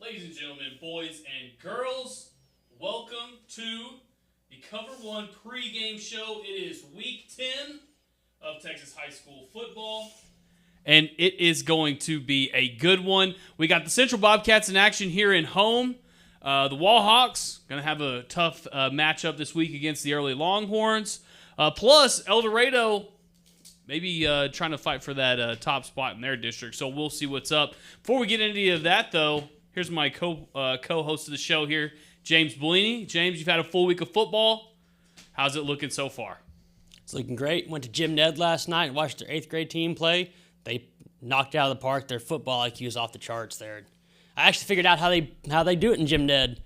Ladies and gentlemen, boys and girls, welcome to the COVER1 pregame show. It is week 10 of Texas high school football, and it is going to be a good one. We got the Central Bobcats in action here in home. The Wallhawks going to have a tough matchup this week against the early Longhorns. Plus, El Dorado maybe trying to fight for that top spot in their district, so we'll see what's up. Before we get into any of that, though, here's my co-host of the show here, James Bellini. James, you've had a full week of football. How's it looking so far? It's looking great. Went to Jim Ned last night and watched their 8th grade team play. They knocked out of the park. Their football IQ is off the charts there. I actually figured out how they do it in Jim Ned.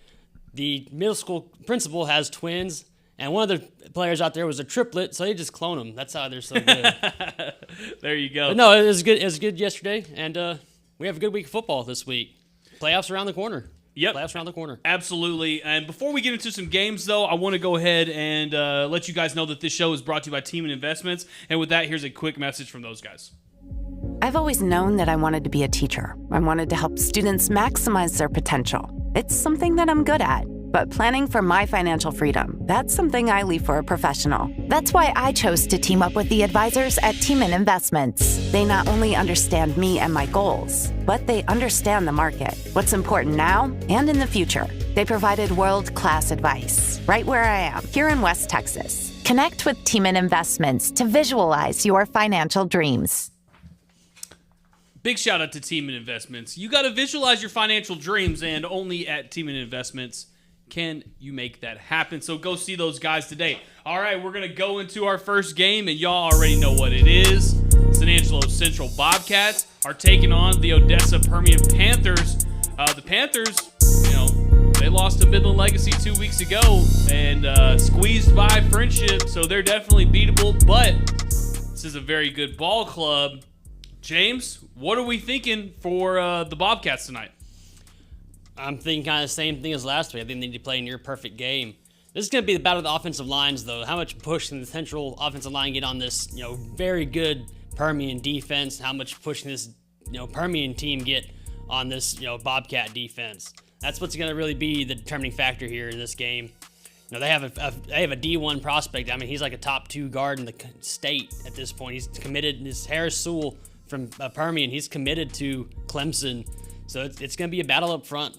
The middle school principal has twins, and one of the players out there was a triplet, so they just clone them. That's how they're so good. There you go. But no, it was good. It was good yesterday, and we have a good week of football this week. Playoffs around the corner. Yep. Playoffs around the corner. Absolutely. And before we get into some games, though, I want to go ahead and let you guys know that this show is brought to you by Team and Investments. And with that, here's a quick message from those guys. I've always known that I wanted to be a teacher. I wanted to help students maximize their potential. It's something that I'm good at. But planning for my financial freedom, that's something I leave for a professional. That's why I chose to team up with the advisors at Team and Investments. They not only understand me and my goals, but they understand the market, what's important now and in the future. They provided world-class advice right where I am, here in West Texas. Connect with Team and Investments to visualize your financial dreams. Big shout out to Team and Investments. You got to visualize your financial dreams, and only at Team and Investments can you make that happen. So go see those guys today. All right, we're going to go into our first game, and y'all already know what it is. San Angelo Central Bobcats are taking on the Odessa Permian Panthers. The Panthers, they lost to Midland Legacy 2 weeks ago and squeezed by Friendship, so they're definitely beatable, but this is a very good ball club. James, what are we thinking for the Bobcats tonight? I'm thinking kind of the same thing as last week. I think they need to play a near perfect game. This is going to be the battle of the offensive lines, though. How much push can the Central offensive line get on this, very good Permian defense? How much push can this, Permian team get on this, Bobcat defense? That's what's going to really be the determining factor here in this game. They have a D1 prospect. I mean, he's like a top 2 guard in the state at this point. He's committed. This Harris Sewell from Permian, he's committed to Clemson. So it's going to be a battle up front.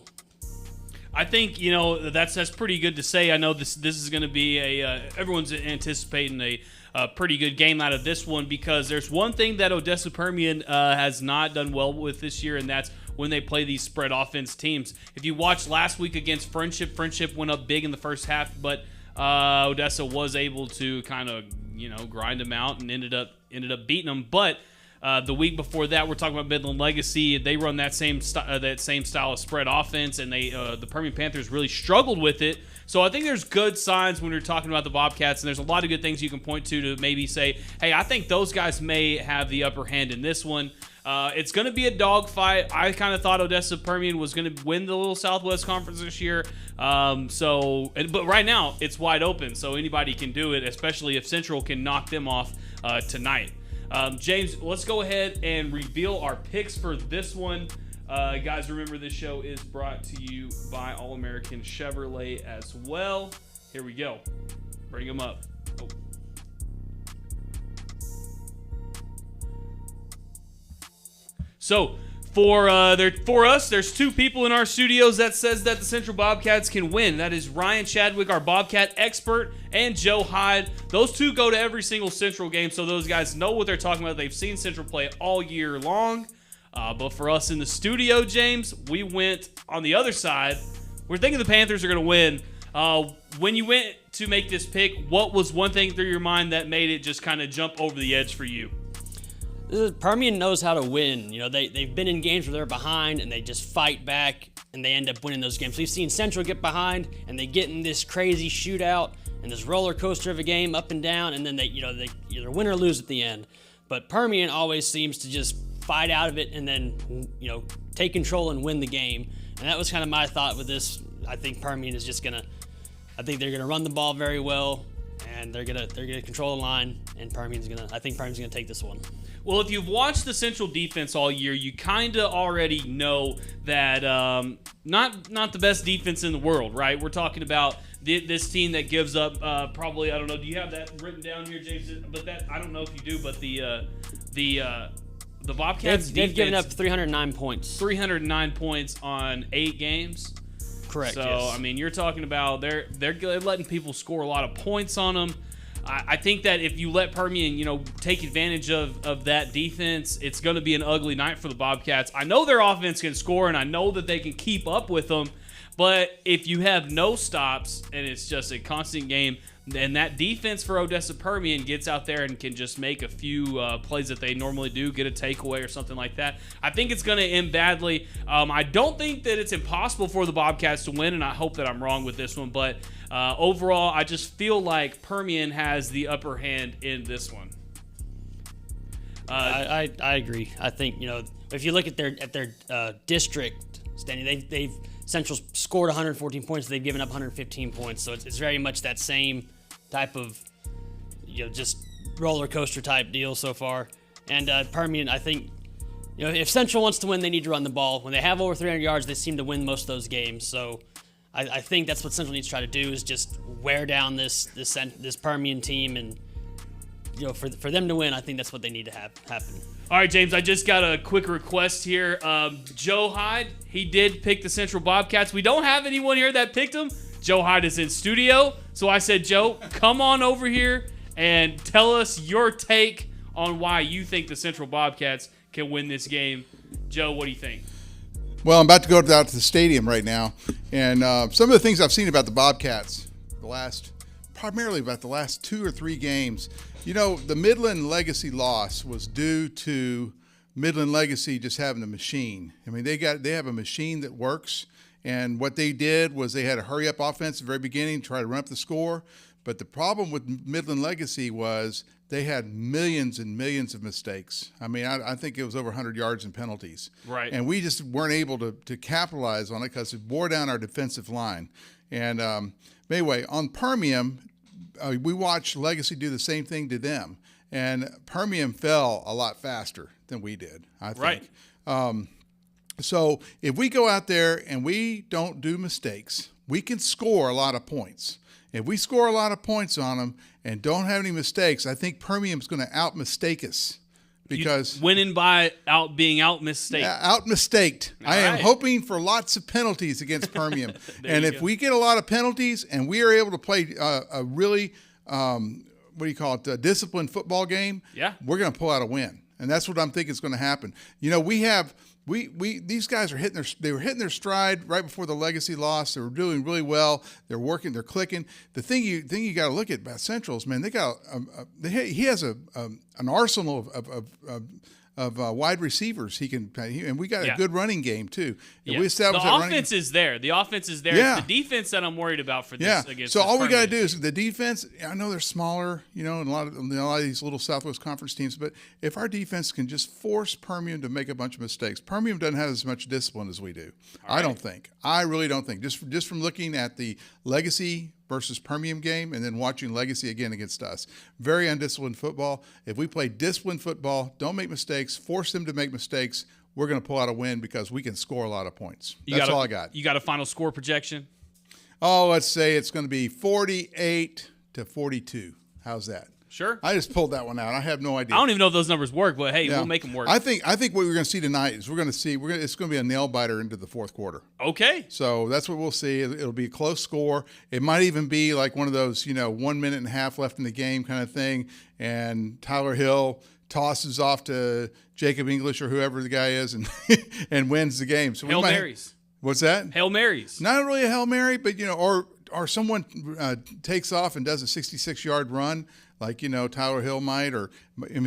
I think, that's pretty good to say. I know this is going to be everyone's anticipating a pretty good game out of this one, because there's one thing that Odessa Permian has not done well with this year, and that's when they play these spread offense teams. If you watched last week against Friendship went up big in the first half, but Odessa was able to kind of, grind them out and ended up beating them. But the week before that, we're talking about Midland Legacy. They run that same style of spread offense, and the Permian Panthers really struggled with it. So I think there's good signs when you're talking about the Bobcats, and there's a lot of good things you can point to maybe say, hey, I think those guys may have the upper hand in this one. It's going to be a dogfight. I kind of thought Odessa Permian was going to win the Little Southwest Conference this year. But right now, it's wide open, so anybody can do it, especially if Central can knock them off tonight. James, let's go ahead and reveal our picks for this one. Guys, remember this show is brought to you by All-American Chevrolet as well. Here we go. Bring them up. Oh. So, for us, there's 2 people in our studios that says that the Central Bobcats can win. That is Ryan Chadwick, our Bobcat expert, and Joe Hyde. Those 2 go to every single Central game, so those guys know what they're talking about. They've seen Central play all year long. But for us in the studio, James, we went on the other side. We're thinking the Panthers are going to win. When you went to make this pick, what was one thing through your mind that made it just kind of jump over the edge for you? Permian knows how to win. They've been in games where they're behind and they just fight back and they end up winning those games. We've seen Central get behind and they get in this crazy shootout and this roller coaster of a game up and down, and then they either win or lose at the end. But Permian always seems to just fight out of it and then take control and win the game. And that was kind of my thought with this. I think Permian is they're gonna run the ball very well. and they're gonna control the line, and I think Permian's gonna take this one. Well, if you've watched the Central defense all year, you kind of already know that not the best defense in the world, right? We're talking about this team that gives up probably, I don't know, do you have that written down here, James? But that, I don't know if you do, but the Bobcats they've given up 309 points. 309 points on 8 games. Correct. So, yes. I mean, you're talking about they're letting people score a lot of points on them. I think that if you let Permian, take advantage of that defense, it's going to be an ugly night for the Bobcats. I know their offense can score, and I know that they can keep up with them. But if you have no stops and it's just a constant game, and that defense for Odessa Permian gets out there and can just make a few plays that they normally do, get a takeaway or something like that, I think it's going to end badly. I don't think that it's impossible for the Bobcats to win, and I hope that I'm wrong with this one. But overall, I just feel like Permian has the upper hand in this one. I agree. I think if you look at their district standing, they've Central scored 114 points. They've given up 115 points. So it's very much that same type of just roller coaster type deal so far. And Permian, I think if Central wants to win, they need to run the ball. When they have over 300 yards, they seem to win most of those games. So I think that's what Central needs to try to do, is just wear down this Permian team, and for them to win, I think that's what they need to have happen. All right, James, I just got a quick request here. Joe Hyde, he did pick the Central Bobcats. We don't have anyone here that picked them. Joe Hyde is in studio, so I said, Joe, come on over here and tell us your take on why you think the Central Bobcats can win this game. Joe, what do you think? Well, I'm about to go out to the stadium right now, and some of the things I've seen about the Bobcats primarily about the last 2 or 3 games. The Midland Legacy loss was due to Midland Legacy just having a machine. I mean, they have a machine that works, and what they did was they had a hurry-up offense at the very beginning, try to run up the score. But the problem with Midland Legacy was they had millions and millions of mistakes. I mean, I think it was over 100 yards in penalties. Right. And we just weren't able to capitalize on it because it wore down our defensive line. And anyway, on Permian, we watched Legacy do the same thing to them, and Permian fell a lot faster than we did, I think. Right. So if we go out there and we don't do mistakes, we can score a lot of points. If we score a lot of points on them and don't have any mistakes, I think Permian's going to out-mistake us. Because winning by being out-mistaked. Out-mistaked. I am hoping for lots of penalties against Permian. And if we get a lot of penalties and we are able to play a really, a disciplined football game, we're going to pull out a win. And that's what I'm thinking is going to happen. These guys are hitting their stride right before the Legacy loss. They were doing really well. They're working. They're clicking. The thing you got to look at about Central is, man, he has an arsenal of wide receivers. And we got a good running game too. Yeah. The offense is there. The offense is there. Yeah. It's the defense that I'm worried about for this against. So all we got to do is the defense. I know they're smaller, and a lot of these little Southwest Conference teams. But if our defense can just force Permian to make a bunch of mistakes, Permian doesn't have as much discipline as we do. I don't think. I really don't think. Just from looking at the Legacy versus Permian game and then watching Legacy again against us. Very undisciplined football. If we play disciplined football, don't make mistakes, force them to make mistakes, we're going to pull out a win because we can score a lot of points. That's all I got. You got a final score projection? Oh, let's say it's going to be 48-42. How's that? Sure. I just pulled that one out. I have no idea. I don't even know if those numbers work, but hey, we'll make them work. I think what we're going to see tonight is it's going to be a nail biter into the fourth quarter. Okay. So that's what we'll see. It'll be a close score. It might even be like one of those, 1 minute and a half left in the game kind of thing, and Tyler Hill tosses off to Jacob English or whoever the guy is and and wins the game. So Hail Marys. What's that? Hail Marys. Not really a Hail Mary, but or someone takes off and does a 66-yard run like Tyler Hill might, or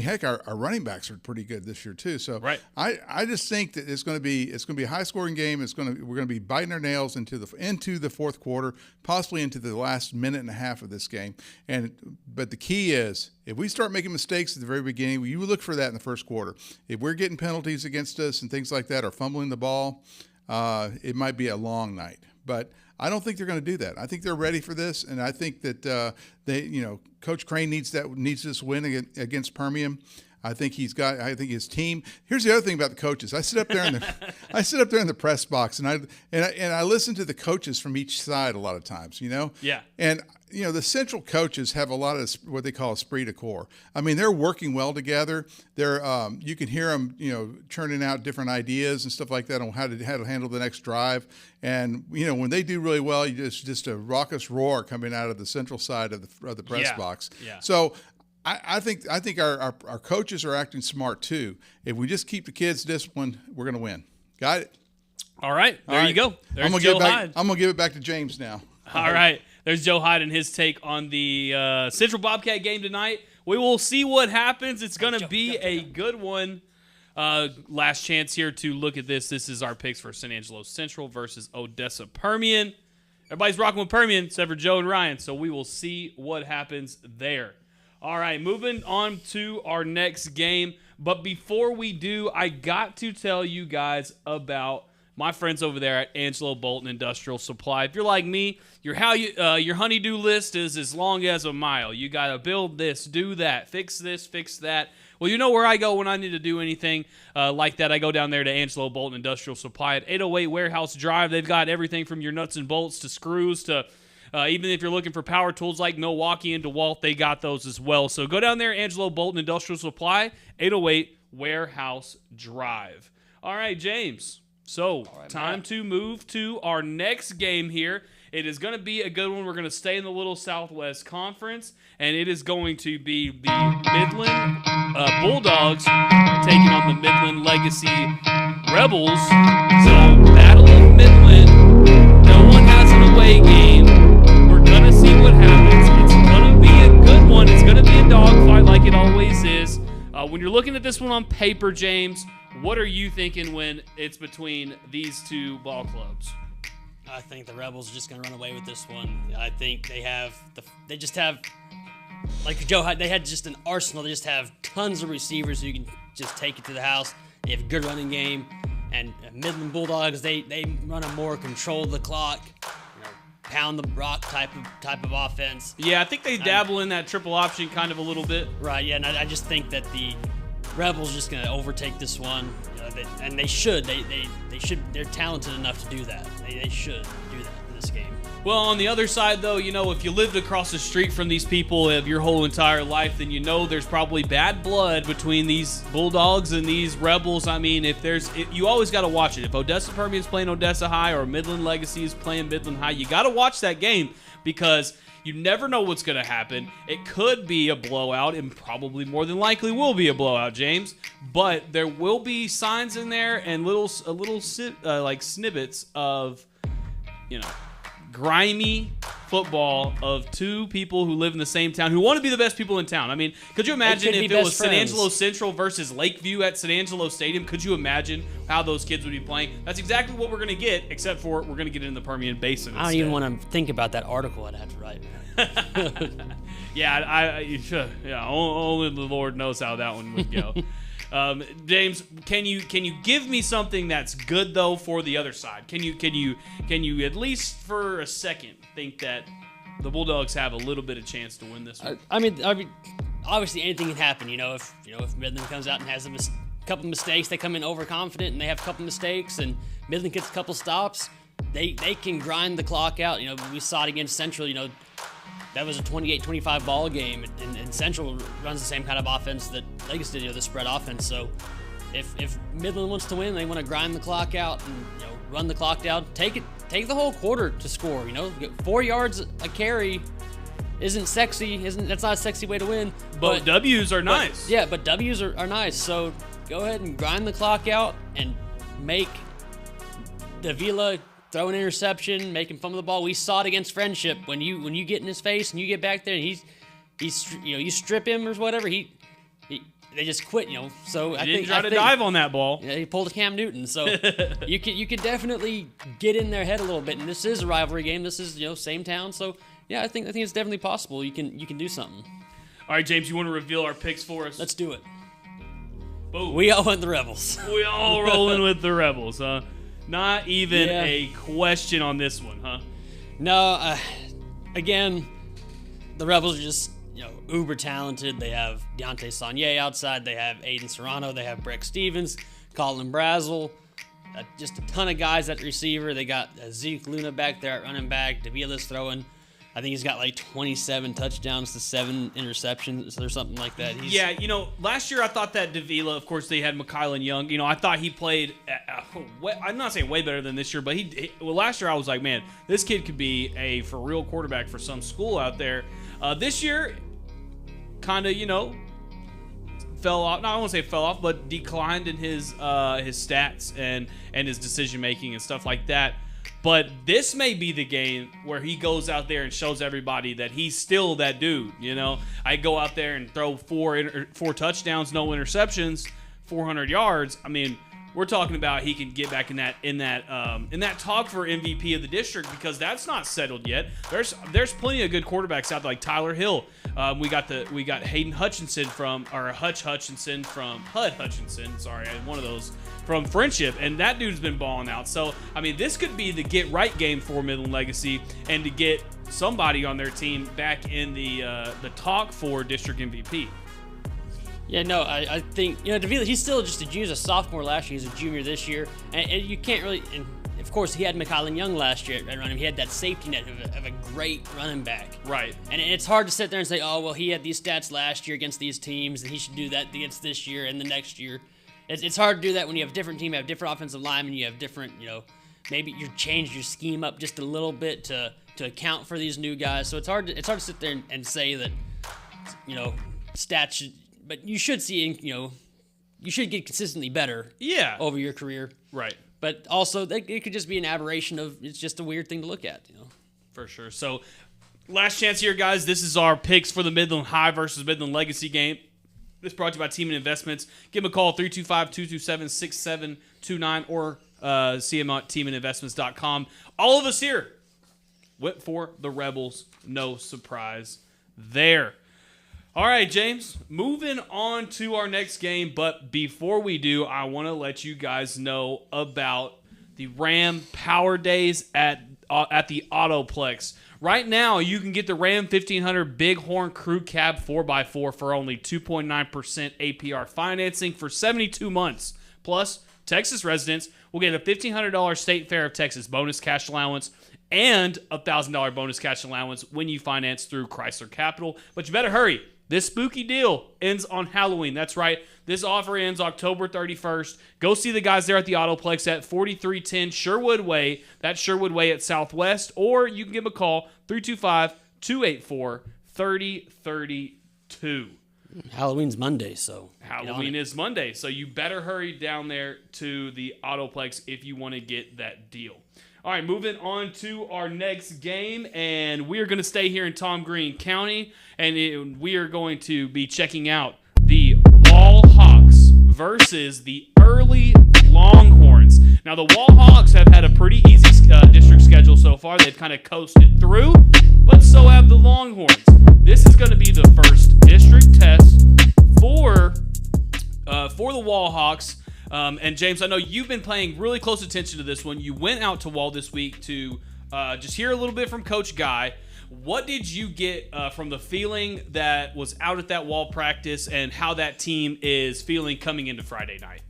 heck, our running backs are pretty good this year too. So I just think that it's going to be a high-scoring game. We're going to be biting our nails into the fourth quarter, possibly into the last minute and a half of this game. But the key is, if we start making mistakes at the very beginning, you look for that in the first quarter. If we're getting penalties against us and things like that, or fumbling the ball, it might be a long night. But I don't think they're going to do that. I think they're ready for this, and I think that Coach Crane needs this win against Permian. I think his team. Here's the other thing about the coaches. I sit up there in the press box, and I listen to the coaches from each side a lot of times. Yeah. And the central coaches have a lot of what they call esprit de corps. I mean, they're working well together. They're you can hear them churning out different ideas and stuff like that on how to handle the next drive. And when they do really well, you just a raucous roar coming out of the central side of the press box. Yeah. So. I think our coaches are acting smart too. If we just keep the kids disciplined, we're going to win. Got it? All right. There you go. There's I'm gonna give it back to James now. All right. There's Joe Hyde and his take on the Central Bobcat game tonight. We will see what happens. It's going to be a good one. Last chance here to look at this. This is our picks for San Angelo Central versus Odessa Permian. Everybody's rocking with Permian except for Joe and Ryan, so we will see what happens there. All right, moving on to our next game. But before we do, I got to tell you guys about my friends over there at Angelo Bolton Industrial Supply. If you're like me, your honey-do list is as long as a mile. You got to build this, do that, fix this, fix that. Well, you know where I go when I need to do anything like that. I go down there to Angelo Bolton Industrial Supply at 808 Warehouse Drive. They've got everything from your nuts and bolts to screws to even if you're looking for power tools like Milwaukee and DeWalt, they got those as well. So go down there, Angelo Bolton Industrial Supply, 808 Warehouse Drive. All right, James. So time to move to our next game here. It is going to be a good one. We're going to stay in the Little Southwest Conference, and it is going to be the Midland Bulldogs taking on the Midland Legacy Rebels. So Battle of Midland. No one has an away game. Gonna see what happens. It's gonna be a good one. It's gonna be a dogfight like it always is. When you're looking at this one on paper, James, what are you thinking when it's between these two ball clubs? I think the Rebels are just gonna run away with this one. I think they just have like Joe. They had just an arsenal. They just have tons of receivers who can just take it to the house. They have a good running game, and Midland Bulldogs they run a more control the clock. Pound the rock type of offense. Yeah, I think they dabble in that triple option kind of a little bit. Right, yeah, and I just think that the Rebels are just going to overtake this one, and they should. They should. They're talented enough to do that. They should do that in this game. Well, on the other side, though, if you lived across the street from these people your whole entire life, then there's probably bad blood between these Bulldogs and these Rebels. I mean, you always got to watch it. If Odessa Permian is playing Odessa High or Midland Legacy is playing Midland High, you got to watch that game because you never know what's going to happen. It could be a blowout, and probably more than likely will be a blowout, James. But there will be signs in there and little snippets of, grimy football of two people who live in the same town who want to be the best people in town. I mean, could you imagine if it was San Angelo Central versus Lakeview at San Angelo Stadium? Could you imagine how those kids would be playing? That's exactly what we're going to get, except for we're going to get it in the Permian Basin instead. I don't even want to think about that article I'd have to write. Yeah, only the Lord knows how that one would go. James, can you give me something that's good though for the other side? Can you at least for a second think that the Bulldogs have a little bit of chance to win this one? I mean, obviously anything can happen. If Midland comes out and has a couple mistakes, they come in overconfident and they have a couple mistakes, and Midland gets a couple stops, they can grind the clock out. We saw it against Central. That was a 28-25 ball game, and Central runs the same kind of offense that Legacy did, the spread offense. So if Midland wants to win, they want to grind the clock out and run the clock down. Take the whole quarter to score. 4 yards a carry isn't sexy. That's not a sexy way to win. But W's are nice. Yeah, but W's are nice. So go ahead and grind the clock out and make Davila throw an interception, make him fumble the ball. We saw it against Friendship. When you get in his face and you get back there and you strip him or whatever, they just quit. So I didn't try to dive on that ball. Yeah, he pulled a Cam Newton. So you could definitely get in their head a little bit. And this is a rivalry game. This is same town. So yeah, I think it's definitely possible. You can do something. All right, James, you want to reveal our picks for us? Let's do it. Boom. We all went the Rebels. We all rolling with the Rebels, huh? Not even a question on this one, huh? No, again, the Rebels are just uber talented. They have Deontay Saunier outside. They have Aiden Serrano. They have Breck Stevens, Colin Brazel. Just a ton of guys at receiver. They got Zeke Luna back there at running back. Davila's throwing. I think he's got like 27 touchdowns to 7 interceptions or something like that. Last year I thought that Davila, of course, they had McKylan Young. I thought he played, I'm not saying way better than this year, but last year I was like, man, this kid could be a for real quarterback for some school out there. This year, kind of, fell off. No, I won't say fell off, but declined in his stats and his decision making and stuff like that. But this may be the game where he goes out there and shows everybody that he's still that dude. I go out there and throw four touchdowns, no interceptions, 400 yards. I mean, we're talking about he can get back in that talk for MVP of the district, because that's not settled yet. There's plenty of good quarterbacks out there, like Tyler Hill. We got Hayden Hutchinson from Hud Hutchinson. Sorry, I had one of those from Friendship, and that dude's been balling out. So I mean, this could be the get right game for Midland Legacy, and to get somebody on their team back in the talk for district MVP. Yeah, no, I think, Davila, he's still just a junior, a sophomore last year. He's a junior this year. And you can't really, and of course, he had McKylan Young last year at running. He had that safety net of a great running back. Right. And it's hard to sit there and say, oh, well, he had these stats last year against these teams, and he should do that against this year and the next year. It's hard to do that when you have a different team, you have different offensive linemen, you have different, maybe you changed your scheme up just a little bit to account for these new guys. So it's hard to sit there and say that, stats should. But you should see, you should get consistently better over your career. Right. But also, it could just be an aberration of, it's just a weird thing to look at, For sure. So, last chance here, guys. This is our picks for the Midland High versus Midland Legacy game. This is brought to you by Team and Investments. Give them a call, 325-227-6729, or see them at teamandinvestments.com. All of us here went for the Rebels. No surprise there. All right, James, moving on to our next game. But before we do, I want to let you guys know about the Ram Power Days at the Autoplex. Right now, you can get the Ram 1500 Bighorn Crew Cab 4x4 for only 2.9% APR financing for 72 months. Plus, Texas residents will get a $1,500 State Fair of Texas bonus cash allowance and a $1,000 bonus cash allowance when you finance through Chrysler Capital. But you better hurry. This spooky deal ends on Halloween. That's right. This offer ends October 31st. Go see the guys there at the Autoplex at 4310 Sherwood Way. That's Sherwood Way at Southwest. Or you can give them a call, 325-284-3032. Halloween's Monday, so. Halloween is Monday, so you better hurry down there to the Autoplex if you want to get that deal. All right, moving on to our next game, and we are going to stay here in Tom Green County, and we are going to be checking out the Wall Hawks versus the Early Longhorns. Now, the Wall Hawks have had a pretty easy district schedule so far. They've kind of coasted through, but so have the Longhorns. This is going to be the first district test for the Wall Hawks. And James, I know you've been paying really close attention to this one. You went out to Wall this week to just hear a little bit from Coach Guy. What did you get from the feeling that was out at that Wall practice, and how that team is feeling coming into Friday night?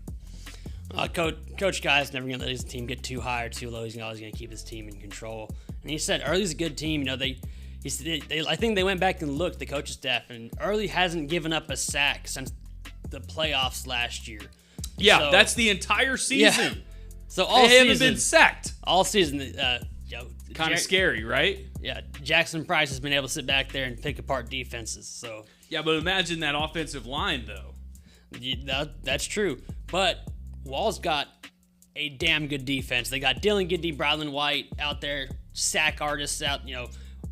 Coach Guy is never going to let his team get too high or too low. He's always going to keep his team in control. And he said Early's a good team. I think they went back and looked, the coaching staff, and Early hasn't given up a sack since the playoffs last year. Yeah, so, that's the entire season. Yeah. So all they haven't been sacked. All season, kind of scary, right? Yeah, Jackson Price has been able to sit back there and pick apart defenses. So yeah, but imagine that offensive line, though. That's true. But Wall's got a damn good defense. They got Dylan Gidney, Brylan White out there, sack artists out.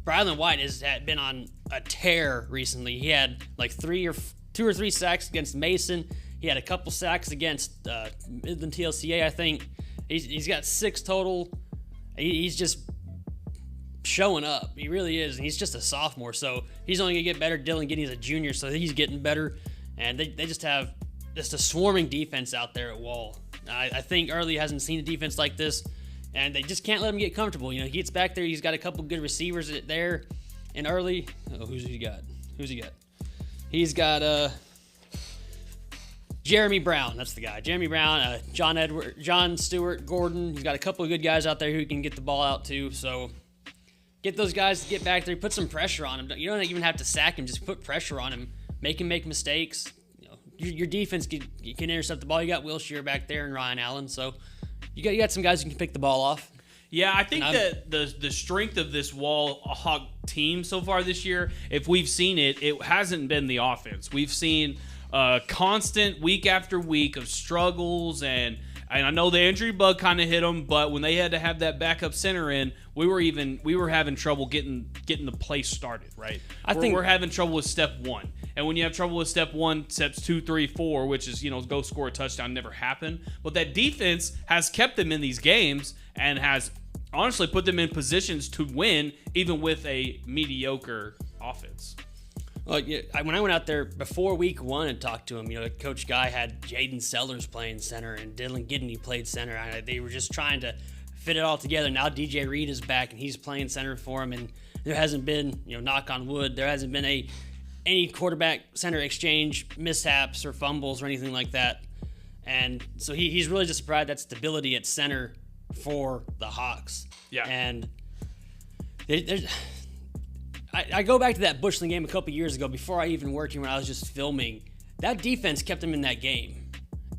Brylan White has been on a tear recently. He had like 2 or 3 sacks against Mason. He had a couple sacks against Midland TLCA, I think. He's got 6 total. He's just showing up. He really is. And he's just a sophomore, so he's only going to get better. Dylan Gidney's a junior, so he's getting better. And they just have just a swarming defense out there at Wall. I think Early hasn't seen a defense like this And they just can't let him get comfortable. He gets back there. He's got a couple good receivers there. And early, who's he got? He's got Jeremy Brown. That's the guy. Jeremy Brown, John Stewart, Gordon. He's got a couple of good guys out there who can get the ball out too. So get those guys to get back there. Put some pressure on him. You don't even have to sack him. Just put pressure on him. Make him make mistakes. Your defense can intercept the ball. You got Will Shear back there and Ryan Allen. So you got some guys who can pick the ball off. Yeah, I think that the strength of this Wall Hawk team so far this year, if we've seen it, it hasn't been the offense. We've seen constant week after week of struggles, and I know the injury bug kind of hit them, but when they had to have that backup center in, we were having trouble getting the play started, right? We're having trouble with step one. And when you have trouble with step 1, steps 2, 3, 4, which is, go score a touchdown, never happened. But that defense has kept them in these games and has honestly put them in positions to win, even with a mediocre offense. Well, when I went out there before week 1 and talked to him, Coach Guy had Jaden Sellers playing center and Dylan Gidney played center. They were just trying to fit it all together. Now DJ Reed is back and he's playing center for him, and there hasn't been, knock on wood, there hasn't been any quarterback center exchange mishaps or fumbles or anything like that. And so he's really just provided that stability at center for the Hawks. Yeah. And I go back to that Bushland game a couple years ago before I even worked here when I was just filming. That defense kept them in that game.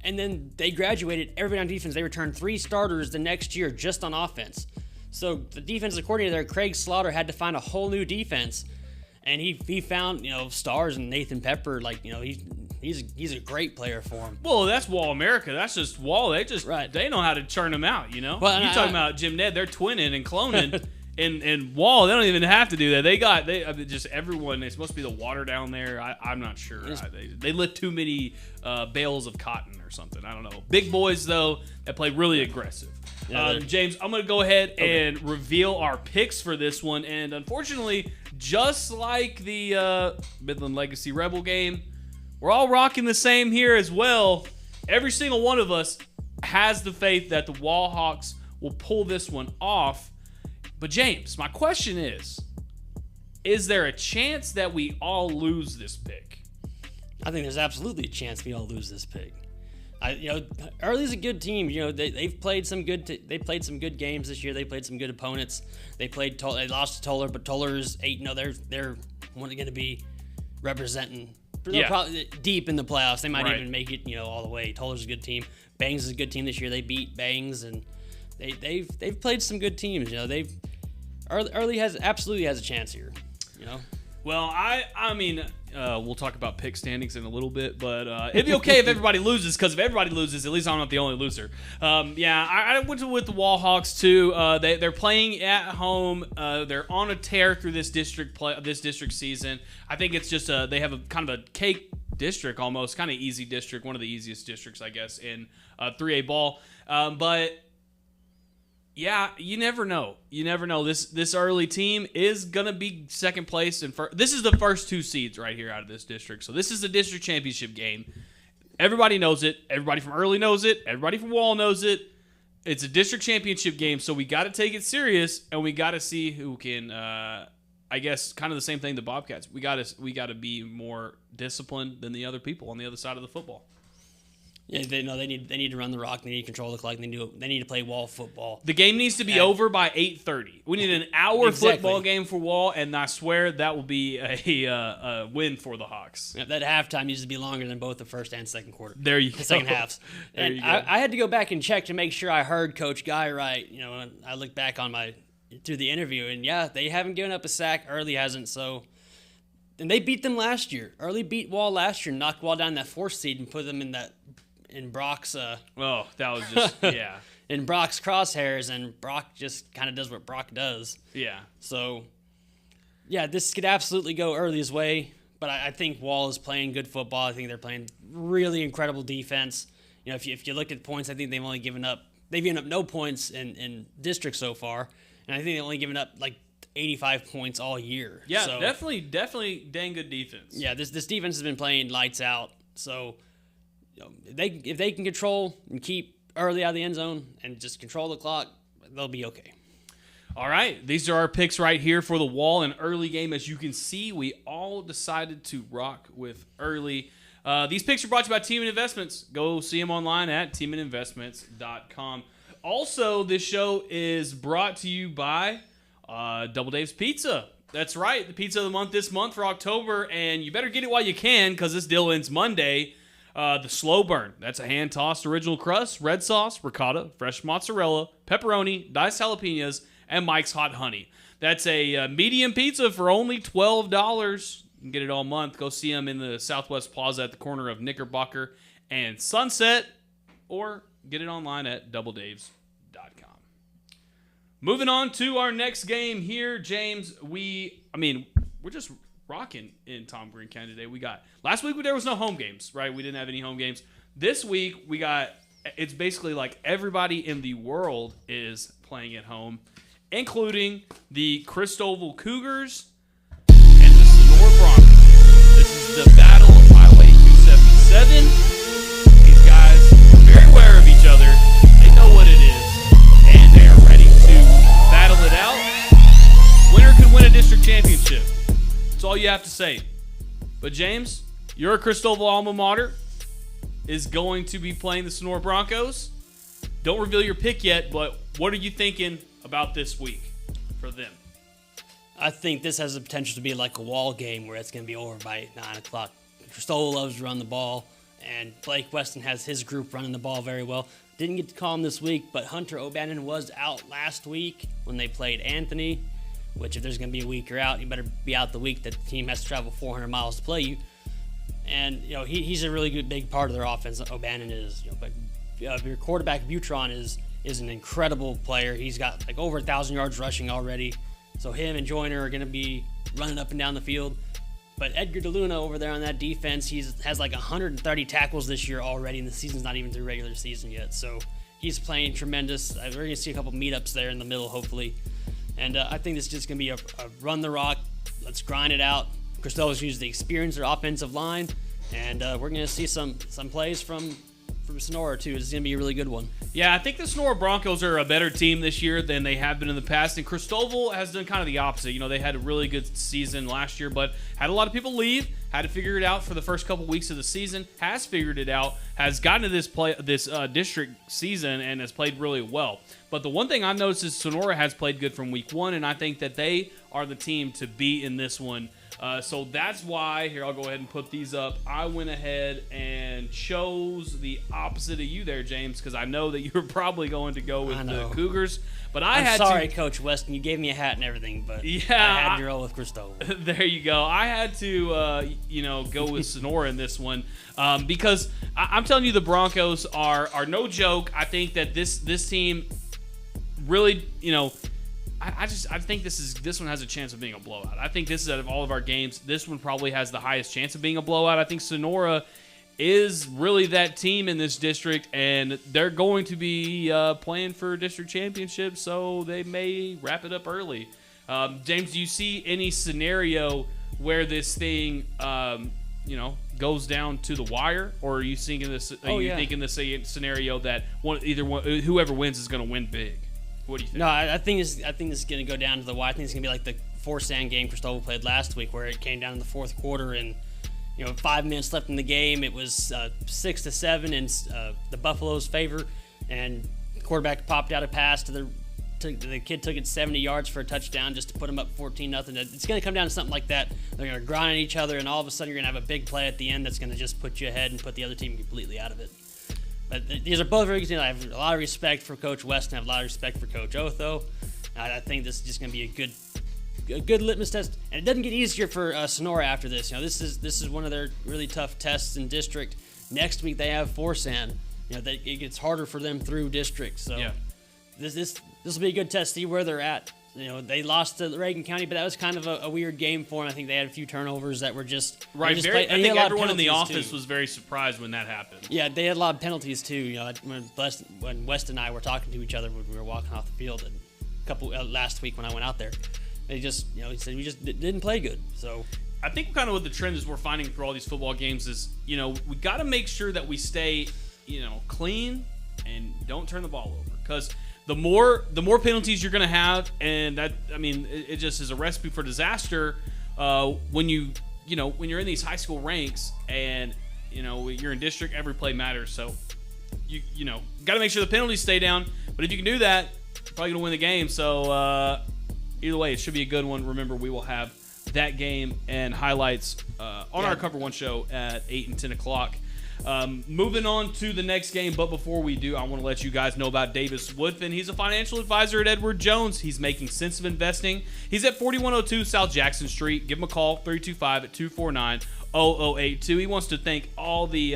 And then they graduated everybody on defense. They returned 3 starters the next year just on offense. So the defensive coordinator there, Craig Slaughter, had to find a whole new defense. And he found, stars and Nathan Pepper, he's a great player for him. Well, that's Wall America. That's just Wall. They know how to churn them out, Well, you're talking about Jim Ned, they're twinning and cloning. and Wall, they don't even have to do that. Just everyone, it's supposed to be the water down there. I'm not sure. They lift too many bales of cotton or something. I don't know. Big boys, though, that play really aggressive. Yeah, James, I'm going to go ahead and reveal our picks for this one. And unfortunately, just like the Midland Legacy Rebel game, we're all rocking the same here as well. Every single one of us has the faith that the Wall Hawks will pull this one off. But James, my question is there a chance that we all lose this pick? I think there's absolutely a chance we all lose this pick. Early's a good team. They've played some good. They played some good games this year. They played some good opponents. They lost to Toller, but Toller's 8-0. They're going to be representing. They're probably deep in the playoffs. They might even make it, all the way. Toller's a good team. Bangs is a good team this year. They beat Bangs, and they've played some good teams. Early absolutely has a chance here. Well, I mean, we'll talk about pick standings in a little bit, but it'd be okay if everybody loses, because if everybody loses, at least I'm not the only loser. I went with the Wall Hawks too. They're playing at home. They're on a tear through this district season. I think it's just they have a kind of a cake district almost, kind of easy district, one of the easiest districts, I guess, in 3A ball. But yeah, you never know. This early team is going to be second place. This is the first 2 seeds right here out of this district. So this is the district championship game. Everybody knows it. Everybody from early knows it. Everybody from Wall knows it. It's a district championship game, so we got to take it serious, and we got to see who can, I guess, kind of the same thing the Bobcats. We got to be more disciplined than the other people on the other side of the football. Yeah, they need to run the rock. They need to control the clock. They need to play Wall football. The game needs to be over by 8:30. We need an hour football game for Wall, and I swear that will be a win for the Hawks. Yeah, that halftime needs to be longer than both the first and second quarter. There you go. The second halves. And I had to go back and check to make sure I heard Coach Guy right. I looked back on through the interview, and yeah, they haven't given up a sack. Early hasn't. So, and they beat them last year. Early beat Wall last year, knocked Wall down that 4th seed, and put them in Brock's that was just yeah. In Brock's crosshairs, and Brock just kind of does what Brock does. Yeah. So yeah, this could absolutely go Early's way, but I think Wall is playing good football. I think they're playing really incredible defense. If you look at points, I think they've given up no points in district so far, and I think they've only given up like 85 points all year. Yeah, so, definitely dang good defense. Yeah, this defense has been playing lights out. So if they can control and keep Early out of the end zone and just control the clock, they'll be okay. All right, these are our picks right here for the Wall and early game. As you can see, we all decided to rock with early. These picks are brought to you by Team Investments. Go see them online at teaminvestments.com. Also, this show is brought to you by Double Dave's Pizza. That's right, the pizza of the month this month for October, and you better get it while you can because this deal ends Monday. The Slow Burn. That's a hand-tossed original crust, red sauce, ricotta, fresh mozzarella, pepperoni, diced jalapenos, and Mike's Hot Honey. That's a medium pizza for only $12. You can get it all month. Go see them in the Southwest Plaza at the corner of Knickerbocker and Sunset, or get it online at doubledaves.com. Moving on to our next game here, James. We're just rocking in Tom Green County today. Last week there was no home games, right? We didn't have any home games. This week it's basically like everybody in the world is playing at home, including the Christoval Cougars and the Sonora Broncos. This is the battle of Highway 277. These guys are very aware of each other. They know what it is, and they are ready to battle it out. Winner could win a district championship. That's all you have to say. But James, your Christoval alma mater is going to be playing the Sonora Broncos. Don't reveal your pick yet, but what are you thinking about this week for them? I think this has the potential to be like a Wall game where it's going to be over by 9 o'clock. Christoval loves to run the ball, and Blake Weston has his group running the ball very well. Didn't get to call him this week, but Hunter O'Bannon was out last week when they played Anthony, which if there's going to be a week you're out, you better be out the week that the team has to travel 400 miles to play you. And, he's a really good big part of their offense. O'Bannon is, but your quarterback Butron is an incredible player. He's got like over 1,000 yards rushing already. So him and Joyner are going to be running up and down the field. But Edgar DeLuna over there on that defense, has like 130 tackles this year already, and the season's not even through regular season yet. So he's playing tremendous. We're going to see a couple meetups there in the middle, hopefully. And I think this is just going to be a run the rock. Let's grind it out. Christoval's used the experience of their offensive line, and we're going to see some plays from Sonora, too. It's going to be a really good one. Yeah, I think the Sonora Broncos are a better team this year than they have been in the past, and Christoval has done kind of the opposite. They had a really good season last year, but had a lot of people leave, had to figure it out for the first couple weeks of the season, has figured it out, has gotten to this district season, and has played really well. But the one thing I've noticed is Sonora has played good from week one, and I think that they are the team to beat in this one. So that's why, here, I'll go ahead and put these up. I went ahead and chose the opposite of you there, James, because I know that you were probably going to go with the Cougars. But I'm sorry, Coach Weston. You gave me a hat and everything, but I had to roll with Christoval. There you go. I had to, go with Sonora in this one because I'm telling you, the Broncos are no joke. I think that this team really, I think this one has a chance of being a blowout. I think this is, out of all of our games, this one probably has the highest chance of being a blowout. I think Sonora is really that team in this district, and they're going to be playing for district championship, so they may wrap it up early. James, do you see any scenario where this thing, goes down to the wire, or are you thinking this? Thinking this scenario that whoever wins is going to win big? What do you think? No, I think this is going to go down to the wire. I think it's going to be like the four-stand game Christoval played last week, where it came down in the fourth quarter, and 5 minutes left in the game. It was 6-7 in the Buffalo's favor, and the quarterback popped out a pass to the kid took it 70 yards for a touchdown just to put him up 14-0. It's going to come down to something like that. They're going to grind on each other, and all of a sudden you're going to have a big play at the end that's going to just put you ahead and put the other team completely out of it. But these are both very good teams. I have a lot of respect for Coach Weston. I have a lot of respect for Coach Otho. I think this is just going to be a good litmus test, and it doesn't get easier for Sonora after this. This is one of their really tough tests in district. Next week they have Forsan. It gets harder for them through district. So yeah. This will be a good test. See where they're at. They lost to Reagan County, but that was kind of a weird game for them. I think they had a few turnovers that were just right. I think everyone in the office was very surprised when that happened. Yeah, they had a lot of penalties too. When West and I were talking to each other when we were walking off the field, and last week when I went out there, they just he said we just didn't play good. So I think kind of what the trend is we're finding through all these football games is we got to make sure that we stay clean and don't turn the ball over, because the more penalties you're going to have, and that, I mean, it just is a recipe for disaster when when you're in these high school ranks and you're in district. Every play matters, so you got to make sure the penalties stay down. But if you can do that, you're probably going to win the game. So either way, it should be a good one. Remember, we will have that game and highlights on our Cover 1 show at 8 and 10 o'clock. Moving on to the next game, but before we do, I want to let you guys know about Davis Woodfin. He's a financial advisor at Edward Jones. He's making sense of investing. He's at 4102 South Jackson Street. Give him a call, 325-249-0082. He wants to thank all the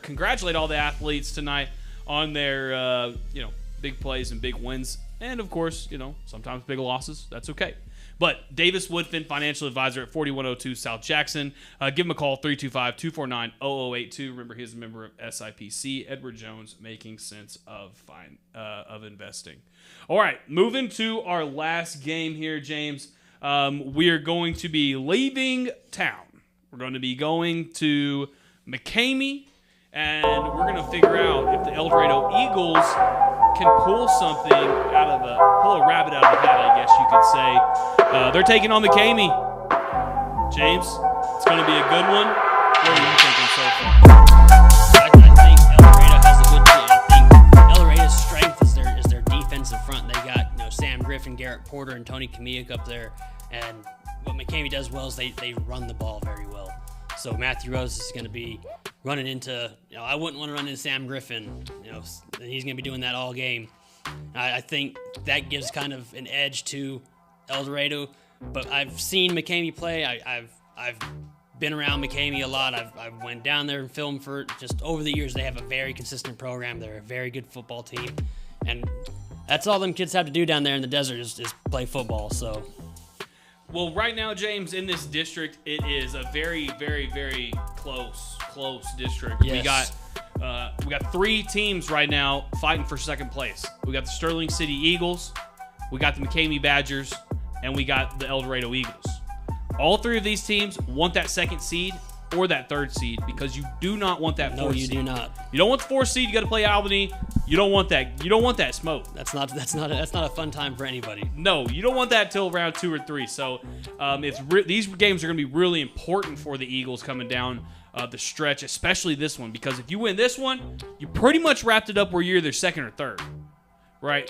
congratulate all the athletes tonight on their big plays and big wins, and of course, sometimes big losses. That's okay. But Davis Woodfin, financial advisor at 4102 South Jackson. Give him a call, 325-249-0082. Remember, he's a member of SIPC. Edward Jones, making sense of investing. All right, moving to our last game here, James. We are going to be leaving town. We're going to be going to McCamey, and we're going to figure out if the El Dorado Eagles can pull a rabbit out of the hat, I guess you could say. They're taking on McCamey. James, it's going to be a good one. What are you thinking so far? I think El Dorado has a good team. I think El Dorado's strength is their defensive front. They got Sam Griffin, Garrett Porter, and Tony Kamiuk up there. And what McCamey does well is they run the ball very well. So Matthew Rose is going to be running into, I wouldn't want to run into Sam Griffin. He's going to be doing that all game. I think that gives kind of an edge to El Dorado. But I've seen McCamey play. I've been around McCamey a lot. I've went down there and filmed for it. Just over the years, they have a very consistent program. They're a very good football team. And that's all them kids have to do down there in the desert is play football. So. Well, right now, James, in this district, it is a very, very, very close district. Yes. We got 3 teams right now fighting for second place. We got the Sterling City Eagles, we got the McCamey Badgers, and we got the El Dorado Eagles. All 3 of these teams want that second seed or that third seed because you do not want that fourth seed. No, you do not. You don't want the 4th seed. You got to play Albany. You don't want that. You don't want that smoke. That's not a fun time for anybody. No, you don't want that till round 2 or 3. So these games are going to be really important for the Eagles coming down the stretch, especially this one, because if you win this one, you pretty much wrapped it up where you're either second or third, right?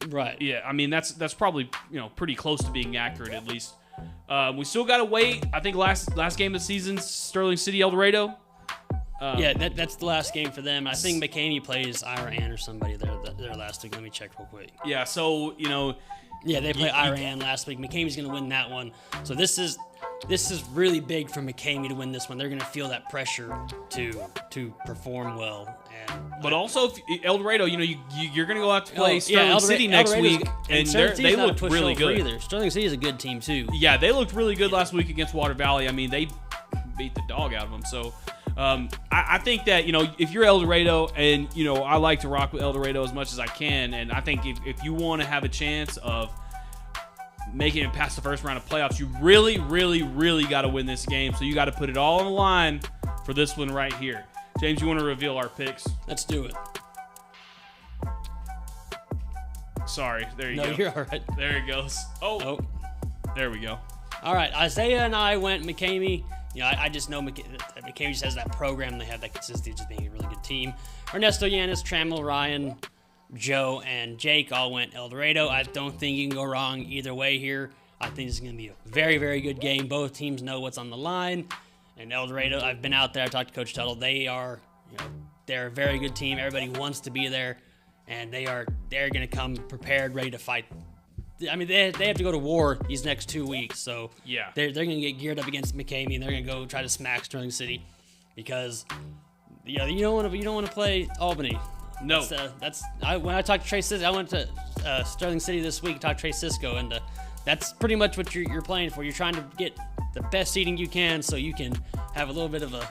Right. Yeah, I mean that's probably pretty close to being accurate at least. We still got to wait. I think last game of the season, Sterling City El Dorado. That's the last game for them. I think McCamey plays Iran or somebody there last week. Let me check real quick. Yeah, so Yeah, they play Iran last week. McCamey's going to win that one. So this is really big for McCamey to win this one. They're going to feel that pressure to perform well. But also, if El Dorado, you're going to go out to play Sterling City next week, and they looked really good. Either. Sterling City is a good team too. Yeah, they looked really good last week against Water Valley. I mean, they beat the dog out of them. So I think that if you're El Dorado, and I like to rock with El Dorado as much as I can, and I think if you want to have a chance of making it past the first round of playoffs, you really, really, really got to win this game. So you got to put it all on the line for this one right here. James, you want to reveal our picks? Let's do it. Sorry, there you go. No, you're all right. There it goes. Oh, there we go. All right, Isaiah and I went McCamey. I just know McCamey just has that program. They have that consistency of just being a really good team. Ernesto Yanis, Trammell, Ryan, Joe, and Jake all went El Dorado. I don't think you can go wrong either way here. I think it's going to be a very, very good game. Both teams know what's on the line. And El Dorado, I've been out there. I talked to Coach Tuttle. They're a very good team. Everybody wants to be there, and they're going to come prepared, ready to fight. I mean, they have to go to war these next 2 weeks, so yeah, they're going to get geared up against McCamey, and they're going to go try to smack Sterling City because you don't want to play Albany. No, when I talked to Trey Cisco, I went to Sterling City this week, talked to Trey Cisco, and that's pretty much what you're playing for. You're trying to get the best seeding you can so you can have a little bit of a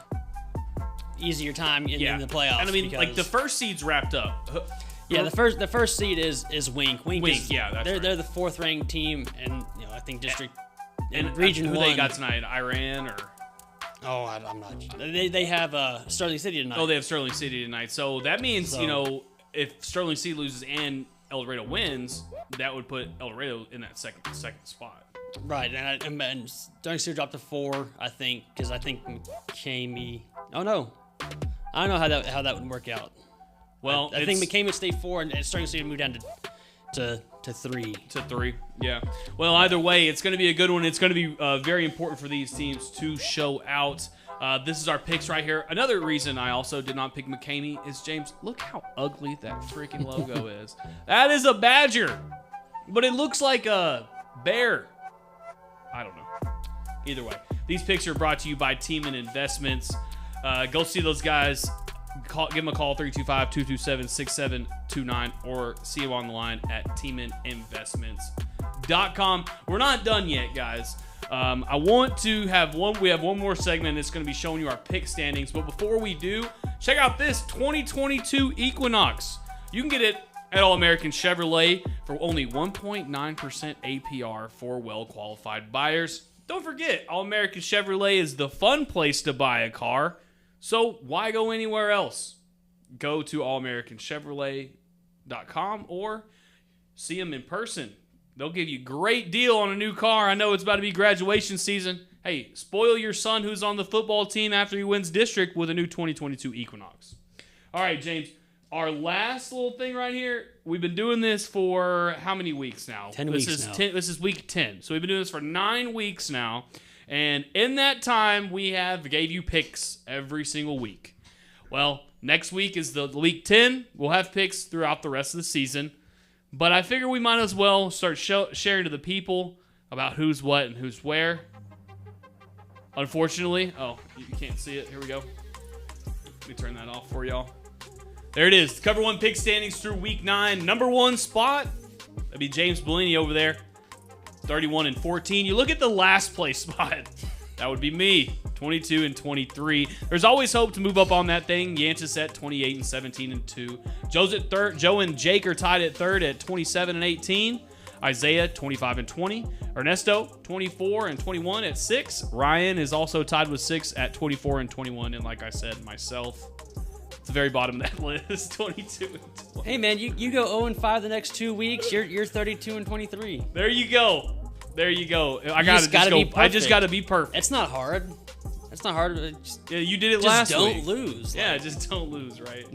easier time in the playoffs. And I mean, like the first seed's wrapped up. Yeah, the first seed is Wink. Wink is, yeah, they're the 4th ranked team, and I think district and region who 1. They got tonight, Iran or? Oh, I'm not. They have Sterling City tonight. Oh, they have Sterling City tonight. So that means if Sterling City loses and El Dorado wins, that would put El Dorado in that second spot. Right, and Starting Series dropped to 4, I think, because I think McCamey. Oh no, I don't know how that would work out. Well, I think McCamey would stay 4, and Starting Series move down to 3. To 3, yeah. Well, either way, it's going to be a good one. It's going to be very important for these teams to show out. This is our picks right here. Another reason I also did not pick McCamey is, James, look how ugly that freaking logo is. That is a badger, but it looks like a bear. I don't know. Either way, these picks are brought to you by Teeman Investments. Go see those guys. Give them a call, 325-227-6729, or see them on the line at teamaninvestments.com. We're not done yet, guys. I want to have we have one more segment that's going to be showing you our pick standings. But before we do, check out this 2022 Equinox. You can get it at All American Chevrolet for only 1.9% APR for well-qualified buyers. Don't forget, All American Chevrolet is the fun place to buy a car. So why go anywhere else? Go to allamericanchevrolet.com or see them in person. They'll give you a great deal on a new car. I know it's about to be graduation season. Hey, spoil your son who's on the football team after he wins district with a new 2022 Equinox. All right, James, our last little thing right here, we've been doing this for how many weeks now? 10 weeks now. This is week 10. So we've been doing this for 9 weeks now. And in that time, we gave you picks every single week. Well, next week is the week 10. We'll have picks throughout the rest of the season. But I figure we might as well start sharing to the people about who's what and who's where. Unfortunately, you can't see it. Here we go. Let me turn that off for y'all. There it is. Cover 1 pick standings through week 9. Number 1 spot. That'd be James Bellini over there. 31-14. You look at the last place spot. That would be me. 22-23. There's always hope to move up on that thing. Yantis at 28-17-2. Joe's at third. Joe and Jake are tied at third at 27-18. Isaiah 25-20. Ernesto 24-21 at 6. Ryan is also tied with 6 at 24-21. And like I said, myself, at the very bottom of that list, 22-20. Hey man, you go 0-5 the next 2 weeks. You're 32-23. There you go. I just gotta be perfect. It's not hard. Yeah, you did it last week. Just don't lose. Yeah, just don't lose, right?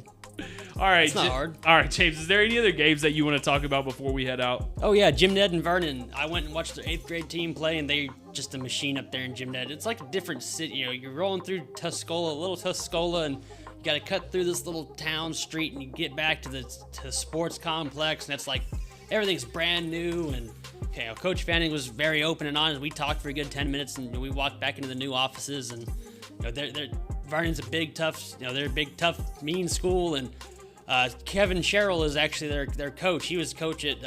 All right. It's not hard. All right, James, is there any other games that you want to talk about before we head out? Oh, yeah, Jim Ned and Vernon. I went and watched their 8th grade team play, and they're just a machine up there in Jim Ned. It's like a different city. You're rolling through little Tuscola, and you got to cut through this little town street, and you get back to the sports complex, and it's like everything's brand new. And Coach Fanning was very open and honest. We talked for a good 10 minutes, and we walked back into the new offices, and Vernon's a big, tough, they're a big, tough, mean school, and Kevin Sherrill is actually their coach. He was coach at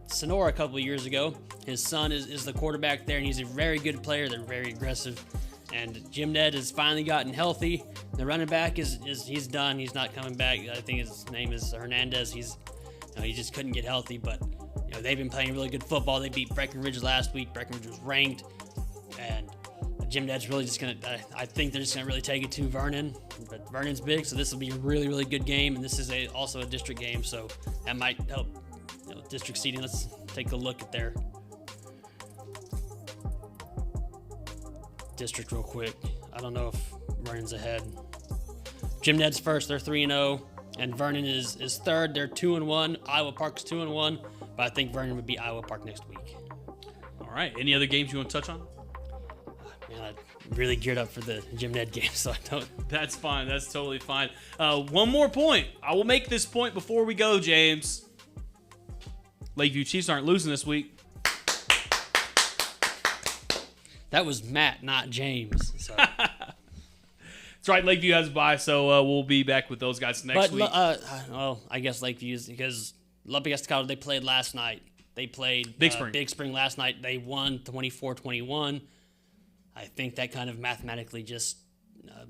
Sonora a couple of years ago. His son is the quarterback there, and he's a very good player. They're very aggressive. And Jim Ned has finally gotten healthy. The running back he's done. He's not coming back. I think his name is Hernandez. He just couldn't get healthy, but they've been playing really good football. They beat Breckenridge last week. Breckenridge was ranked, and Jim Ned's really just going to, I think they're just going to really take it to Vernon. But Vernon's big, so this will be a really, really good game. And this is also a district game, so that might help district seeding. Let's take a look at their district real quick. I don't know if Vernon's ahead. Jim Ned's first. They're 3-0. And Vernon is third. They're 2-1. Iowa Park's 2-1. But I think Vernon would beat Iowa Park next week. All right. Any other games you want to touch on? Man, I'm really geared up for the Jim Ned game, so I don't. That's fine. That's totally fine. One more point. I will make this point before we go, James. Lakeview Chiefs aren't losing this week. That was Matt, not James. So. That's right. Lakeview has a bye, so we'll be back with those guys next week. Well, I guess Lakeview's because Lubbock Estacado, they played last night. They played Big Spring last night. They won 24-21. I think that kind of mathematically just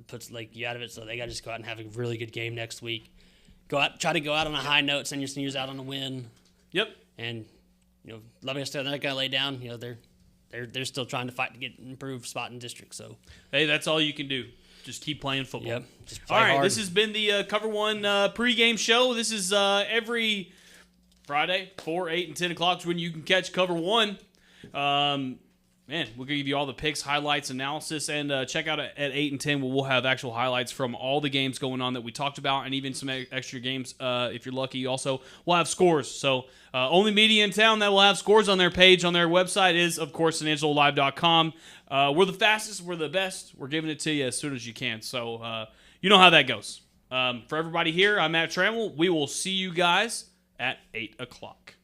puts Lakeview out of it, so they got to just go out and have a really good game next week. Try to go out on a high note, send your seniors out on a win. Yep. And Lubbock Estacado, they're not going to lay down. They're still trying to fight to get an improved spot in district. So hey, that's all you can do. Just keep playing football. Yep. Just play all right, hard. This has been the Cover 1 pregame show. This is every Friday, 4, 8, and 10 o'clock is when you can catch Cover 1. Man, we'll give you all the picks, highlights, analysis, and check out at 8 and 10 where we'll have actual highlights from all the games going on that we talked about and even some extra games if you're lucky. Also, we'll have scores. So, only media in town that will have scores on their page, on their website is, of course, SanAngeloLive.com. We're the fastest. We're the best. We're giving it to you as soon as you can. So, you know how that goes. For everybody here, I'm Matt Trammell. We will see you guys at 8 o'clock.